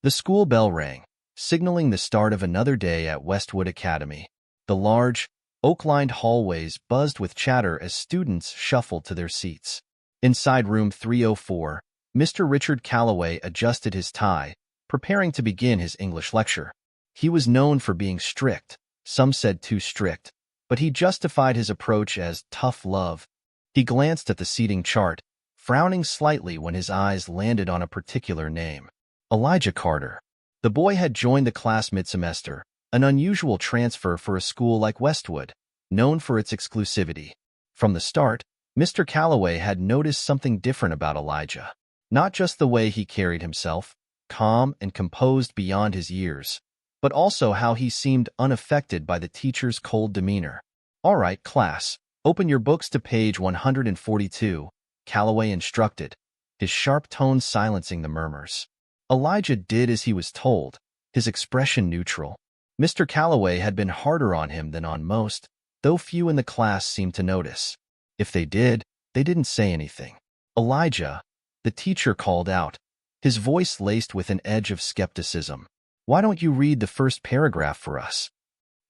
The school bell rang, signaling the start of another day at Westwood Academy. The large, oak-lined hallways buzzed with chatter as students shuffled to their seats. Inside room 304, Mr. Richard Calloway adjusted his tie, preparing to begin his English lecture. He was known for being strict, some said too strict, but he justified his approach as tough love. He glanced at the seating chart, frowning slightly when his eyes landed on a particular name. Elijah Carter. The boy had joined the class mid-semester, an unusual transfer for a school like Westwood, known for its exclusivity. From the start, Mr. Calloway had noticed something different about Elijah. Not just the way he carried himself, calm and composed beyond his years, but also how he seemed unaffected by the teacher's cold demeanor. "All right, class, open your books to page 142, Calloway instructed, his sharp tones silencing the murmurs. Elijah did as he was told, his expression neutral. Mr. Calloway had been harder on him than on most, though few in the class seemed to notice. If they did, they didn't say anything. "Elijah," the teacher called out, his voice laced with an edge of skepticism. "Why don't you read the first paragraph for us?"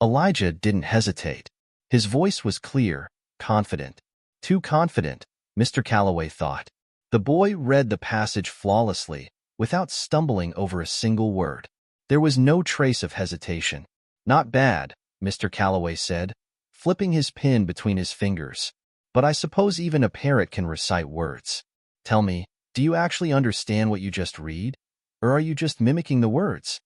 Elijah didn't hesitate. His voice was clear, confident. Too confident, Mr. Calloway thought. The boy read the passage flawlessly, without stumbling over a single word. There was no trace of hesitation. "Not bad," Mr. Calloway said, flipping his pen between his fingers. "But I suppose even a parrot can recite words. Tell me, do you actually understand what you just read? Or are you just mimicking the words?"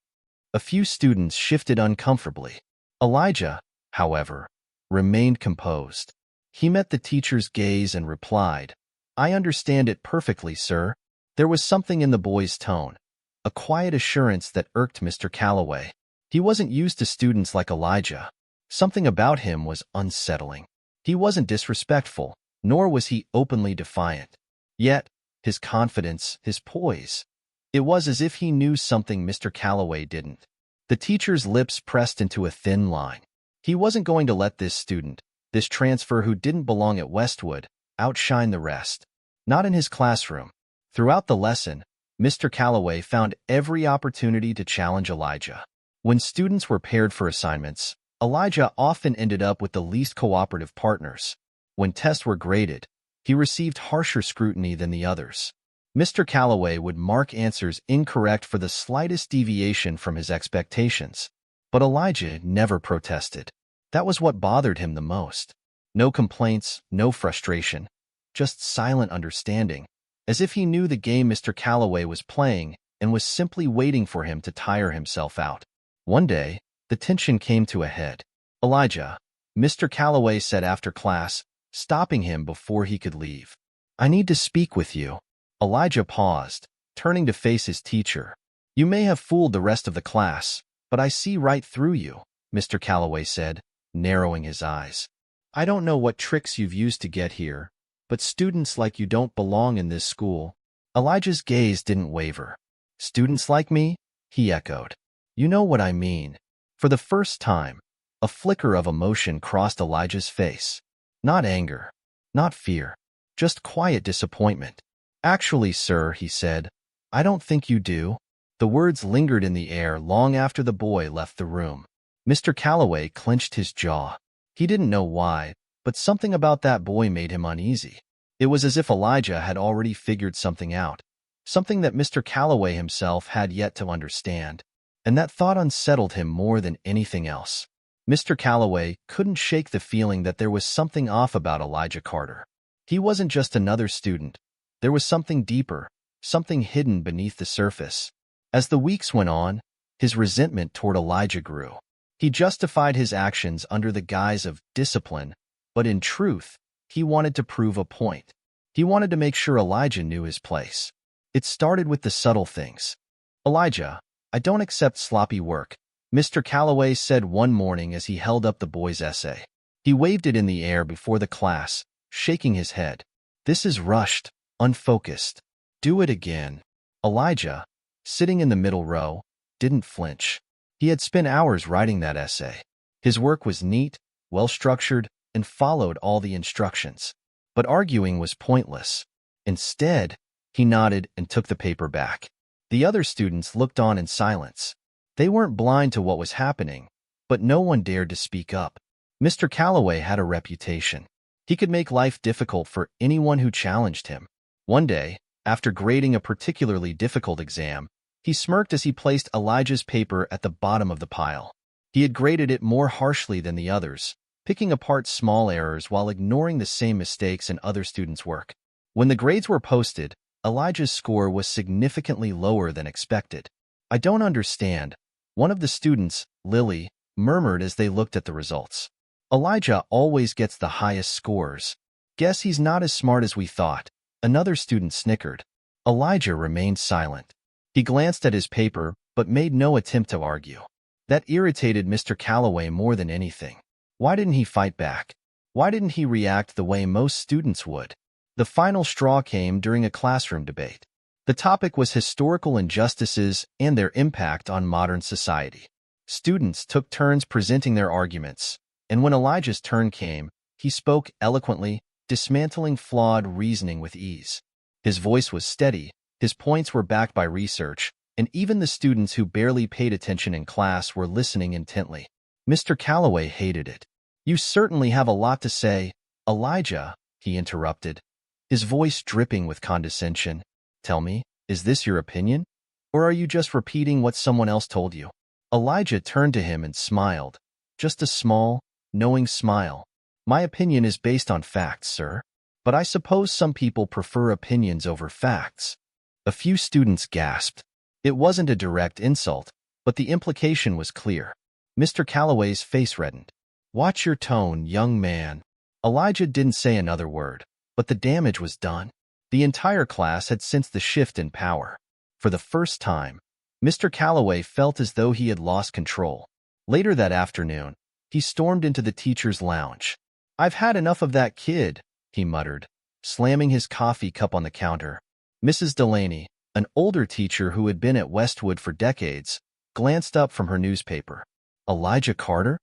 A few students shifted uncomfortably. Elijah, however, remained composed. He met the teacher's gaze and replied, "I understand it perfectly, sir." There was something in the boy's tone, a quiet assurance that irked Mr. Calloway. He wasn't used to students like Elijah. Something about him was unsettling. He wasn't disrespectful, nor was he openly defiant. Yet, his confidence, his poise, it was as if he knew something Mr. Calloway didn't. The teacher's lips pressed into a thin line. He wasn't going to let this student, this transfer who didn't belong at Westwood, outshine the rest. Not in his classroom. Throughout the lesson, Mr. Calloway found every opportunity to challenge Elijah. When students were paired for assignments, Elijah often ended up with the least cooperative partners. When tests were graded, he received harsher scrutiny than the others. Mr. Calloway would mark answers incorrect for the slightest deviation from his expectations. But Elijah never protested. That was what bothered him the most. No complaints, no frustration, just silent understanding, as if he knew the game Mr. Calloway was playing and was simply waiting for him to tire himself out. One day, the tension came to a head. "Elijah," Mr. Calloway said after class, stopping him before he could leave. "I need to speak with you." Elijah paused, turning to face his teacher. "You may have fooled the rest of the class, but I see right through you," Mr. Calloway said, narrowing his eyes. "I don't know what tricks you've used to get here, but students like you don't belong in this school." Elijah's gaze didn't waver. "Students like me?" he echoed. "You know what I mean." For the first time, a flicker of emotion crossed Elijah's face. Not anger, not fear, just quiet disappointment. "Actually, sir," he said, "I don't think you do." The words lingered in the air long after the boy left the room. Mr. Calloway clenched his jaw. He didn't know why, but something about that boy made him uneasy. It was as if Elijah had already figured something out, something that Mr. Calloway himself had yet to understand, and that thought unsettled him more than anything else. Mr. Calloway couldn't shake the feeling that there was something off about Elijah Carter. He wasn't just another student. There was something deeper, something hidden beneath the surface. As the weeks went on, his resentment toward Elijah grew. He justified his actions under the guise of discipline, but in truth, he wanted to prove a point. He wanted to make sure Elijah knew his place. It started with the subtle things. "Elijah, I don't accept sloppy work," Mr. Calloway said one morning as he held up the boy's essay. He waved it in the air before the class, shaking his head. "This is rushed, unfocused. Do it again." Elijah, sitting in the middle row, didn't flinch. He had spent hours writing that essay. His work was neat, well-structured, and followed all the instructions. But arguing was pointless. Instead, he nodded and took the paper back. The other students looked on in silence. They weren't blind to what was happening, but no one dared to speak up. Mr. Calloway had a reputation. He could make life difficult for anyone who challenged him. One day, after grading a particularly difficult exam, he smirked as he placed Elijah's paper at the bottom of the pile. He had graded it more harshly than the others, picking apart small errors while ignoring the same mistakes in other students' work. When the grades were posted, Elijah's score was significantly lower than expected. "I don't understand," one of the students, Lily, murmured as they looked at the results. "Elijah always gets the highest scores. Guess he's not as smart as we thought," another student snickered. Elijah remained silent. He glanced at his paper, but made no attempt to argue. That irritated Mr. Calloway more than anything. Why didn't he fight back? Why didn't he react the way most students would? The final straw came during a classroom debate. The topic was historical injustices and their impact on modern society. Students took turns presenting their arguments, and when Elijah's turn came, he spoke eloquently, dismantling flawed reasoning with ease. His voice was steady, his points were backed by research, and even the students who barely paid attention in class were listening intently. Mr. Calloway hated it. "You certainly have a lot to say, Elijah," he interrupted, his voice dripping with condescension. "Tell me, is this your opinion? Or are you just repeating what someone else told you?" Elijah turned to him and smiled, just a small, knowing smile. "My opinion is based on facts, sir. But I suppose some people prefer opinions over facts." A few students gasped. It wasn't a direct insult, but the implication was clear. Mr. Calloway's face reddened. "Watch your tone, young man." Elijah didn't say another word, but the damage was done. The entire class had sensed the shift in power. For the first time, Mr. Calloway felt as though he had lost control. Later that afternoon, he stormed into the teacher's lounge. "I've had enough of that kid," he muttered, slamming his coffee cup on the counter. Mrs. Delaney, an older teacher who had been at Westwood for decades, glanced up from her newspaper. "Elijah Carter?"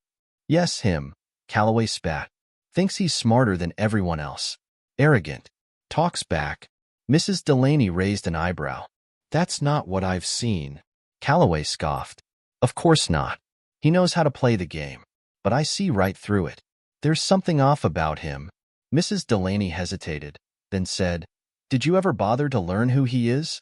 "Yes, him," Calloway spat. "Thinks he's smarter than everyone else. Arrogant. Talks back." Mrs. Delaney raised an eyebrow. "That's not what I've seen." Calloway scoffed. "Of course not. He knows how to play the game. But I see right through it. There's something off about him." Mrs. Delaney hesitated, then said, "Did you ever bother to learn who he is?"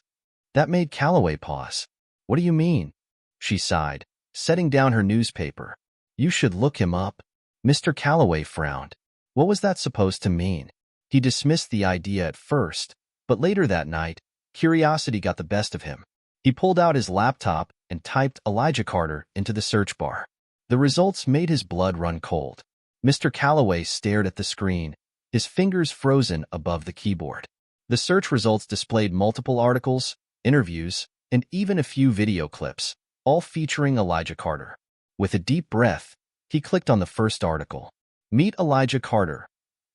That made Calloway pause. "What do you mean?" She sighed, setting down her newspaper. "You should look him up." Mr. Calloway frowned. What was that supposed to mean? He dismissed the idea at first, but later that night, curiosity got the best of him. He pulled out his laptop and typed Elijah Carter into the search bar. The results made his blood run cold. Mr. Calloway stared at the screen, his fingers frozen above the keyboard. The search results displayed multiple articles, interviews, and even a few video clips, all featuring Elijah Carter. With a deep breath, he clicked on the first article. "Meet Elijah Carter,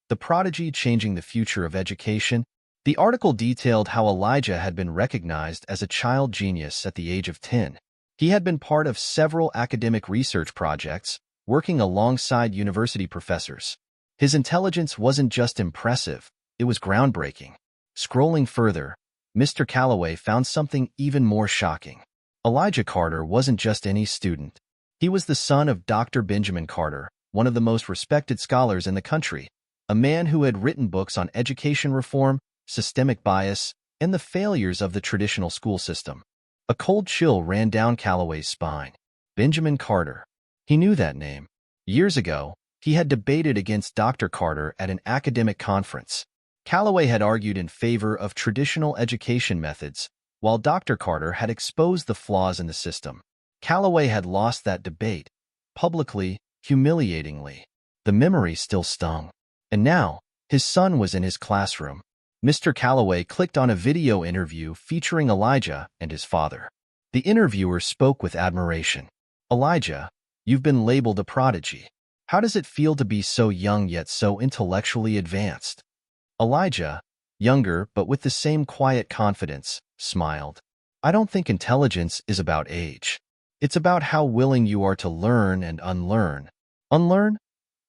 the prodigy changing the future of education." The article detailed how Elijah had been recognized as a child genius at the age of 10. He had been part of several academic research projects, working alongside university professors. His intelligence wasn't just impressive, it was groundbreaking. Scrolling further, Mr. Calloway found something even more shocking. Elijah Carter wasn't just any student. He was the son of Dr. Benjamin Carter, one of the most respected scholars in the country, a man who had written books on education reform, systemic bias, and the failures of the traditional school system. A cold chill ran down Calloway's spine. Benjamin Carter. He knew that name. Years ago, he had debated against Dr. Carter at an academic conference. Calloway had argued in favor of traditional education methods, while Dr. Carter had exposed the flaws in the system. Calloway had lost that debate, publicly, humiliatingly. The memory still stung. And now, his son was in his classroom. Mr. Calloway clicked on a video interview featuring Elijah and his father. The interviewer spoke with admiration. "Elijah, you've been labeled a prodigy. How does it feel to be so young yet so intellectually advanced?" Elijah, younger but with the same quiet confidence, smiled. "I don't think intelligence is about age. It's about how willing you are to learn and unlearn." "Unlearn?"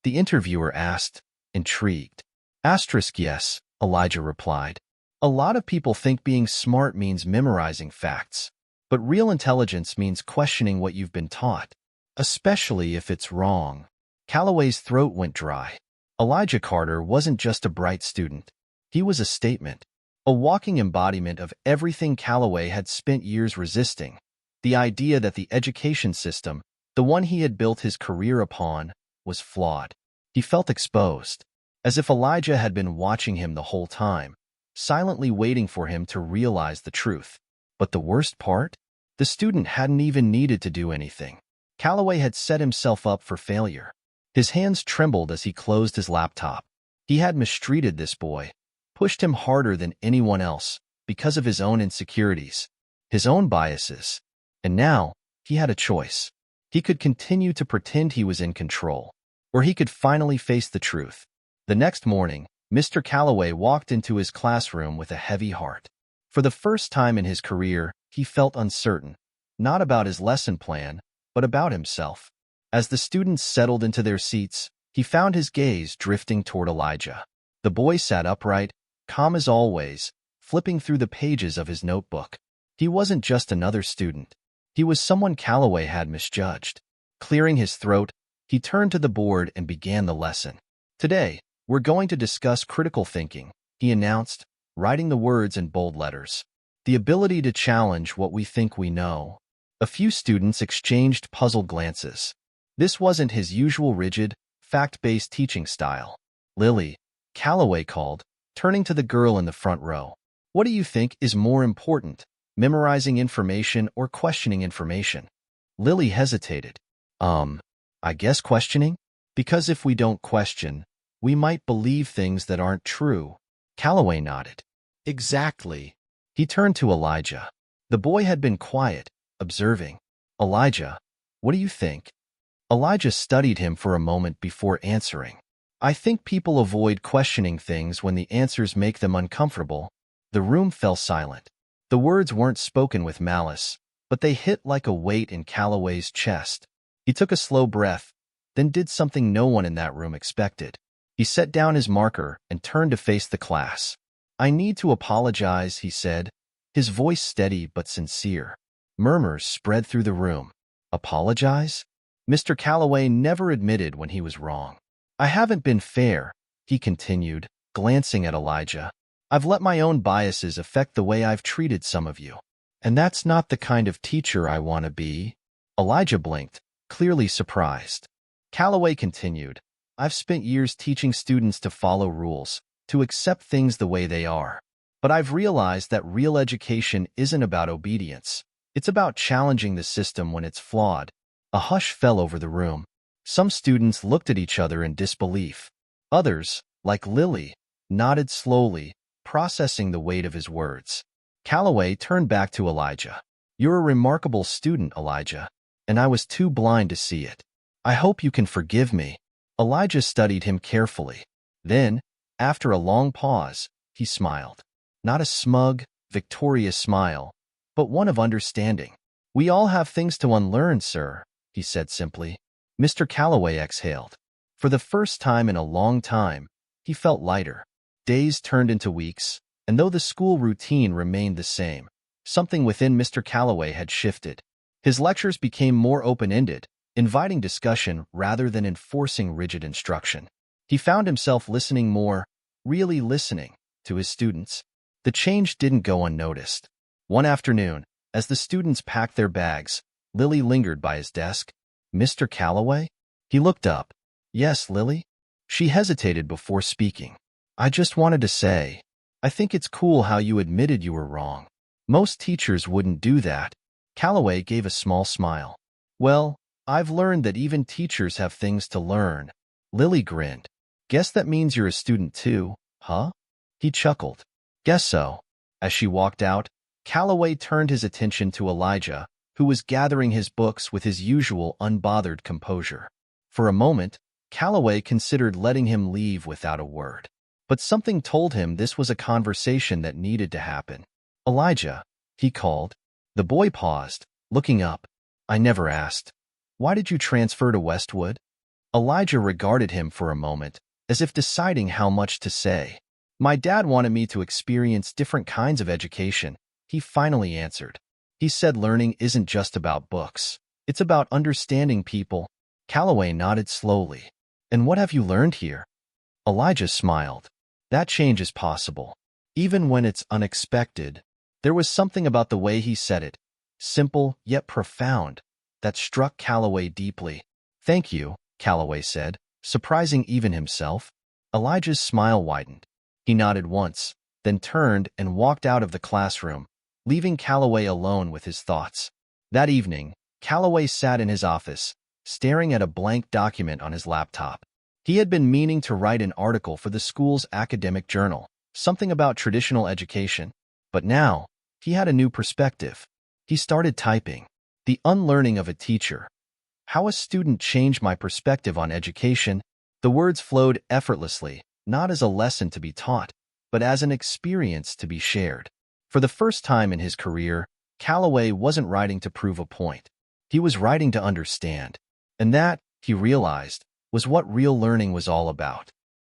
the interviewer asked, intrigued. Yes, Elijah replied. "A lot of people think being smart means memorizing facts. But real intelligence means questioning what you've been taught, especially if it's wrong. Calloway's throat went dry. Elijah Carter wasn't just a bright student. He was a statement, a walking embodiment of everything Calloway had spent years resisting. The idea that the education system, the one he had built his career upon, was flawed. He felt exposed, as if Elijah had been watching him the whole time, silently waiting for him to realize the truth. But the worst part? The student hadn't even needed to do anything. Calloway had set himself up for failure. His hands trembled as he closed his laptop. He had mistreated this boy, pushed him harder than anyone else because of his own insecurities, his own biases. And now, he had a choice. He could continue to pretend he was in control, or he could finally face the truth. The next morning, Mr. Calloway walked into his classroom with a heavy heart. For the first time in his career, he felt uncertain, not about his lesson plan, but about himself. As the students settled into their seats, he found his gaze drifting toward Elijah. The boy sat upright, calm as always, flipping through the pages of his notebook. He wasn't just another student. He was someone Calloway had misjudged. Clearing his throat, he turned to the board and began the lesson. "Today, we're going to discuss critical thinking," he announced, writing the words in bold letters. "The ability to challenge what we think we know." A few students exchanged puzzled glances. This wasn't his usual rigid, fact-based teaching style. "Lily," Calloway called, turning to the girl in the front row. "What do you think is more important, memorizing information or questioning information?" Lily hesitated. I guess questioning? Because if we don't question, we might believe things that aren't true." Calloway nodded. "Exactly." He turned to Elijah. The boy had been quiet, observing. "Elijah, what do you think?" Elijah studied him for a moment before answering. "I think people avoid questioning things when the answers make them uncomfortable." The room fell silent. The words weren't spoken with malice, but they hit like a weight in Calloway's chest. He took a slow breath, then did something no one in that room expected. He set down his marker and turned to face the class. "I need to apologize," he said, his voice steady but sincere. Murmurs spread through the room. "Apologize?" Mr. Calloway never admitted when he was wrong. "I haven't been fair," he continued, glancing at Elijah. "I've let my own biases affect the way I've treated some of you. And that's not the kind of teacher I want to be." Elijah blinked, clearly surprised. Calloway continued, "I've spent years teaching students to follow rules, to accept things the way they are. But I've realized that real education isn't about obedience. It's about challenging the system when it's flawed." A hush fell over the room. Some students looked at each other in disbelief. Others, like Lily, nodded slowly, processing the weight of his words. Calloway turned back to Elijah. "You're a remarkable student, Elijah, and I was too blind to see it. I hope you can forgive me." Elijah studied him carefully. Then, after a long pause, he smiled. Not a smug, victorious smile, but one of understanding. "We all have things to unlearn, sir," he said simply. Mr. Calloway exhaled. For the first time in a long time, he felt lighter. Days turned into weeks, and though the school routine remained the same, something within Mr. Calloway had shifted. His lectures became more open-ended, inviting discussion rather than enforcing rigid instruction. He found himself listening more, really listening, to his students. The change didn't go unnoticed. One afternoon, as the students packed their bags, Lily lingered by his desk. "Mr. Calloway?" He looked up. "Yes, Lily?" She hesitated before speaking. "I just wanted to say, I think it's cool how you admitted you were wrong. Most teachers wouldn't do that." Calloway gave a small smile. "Well, I've learned that even teachers have things to learn." Lily grinned. "Guess that means you're a student too, huh?" He chuckled. "Guess so." As she walked out, Calloway turned his attention to Elijah, who was gathering his books with his usual unbothered composure. For a moment, Calloway considered letting him leave without a word. But something told him this was a conversation that needed to happen. "Elijah," he called. The boy paused, looking up. "I never asked. Why did you transfer to Westwood?" Elijah regarded him for a moment, as if deciding how much to say. "My dad wanted me to experience different kinds of education," he finally answered. He said learning isn't just about books. It's about understanding people. Calloway nodded slowly. And what have you learned here? Elijah smiled. That change is possible. Even when it's unexpected. There was something about the way he said it, simple yet profound, that struck Calloway deeply. Thank you, Calloway said, surprising even himself. Elijah's smile widened. He nodded once, then turned and walked out of the classroom, leaving Calloway alone with his thoughts. That evening, Calloway sat in his office, staring at a blank document on his laptop. He had been meaning to write an article for the school's academic journal, something about traditional education. But now, he had a new perspective. He started typing. The unlearning of a teacher. How a student changed my perspective on education. The words flowed effortlessly, not as a lesson to be taught, but as an experience to be shared. For the first time in his career, Calloway wasn't writing to prove a point. He was writing to understand. And that, he realized, was what real learning was all about.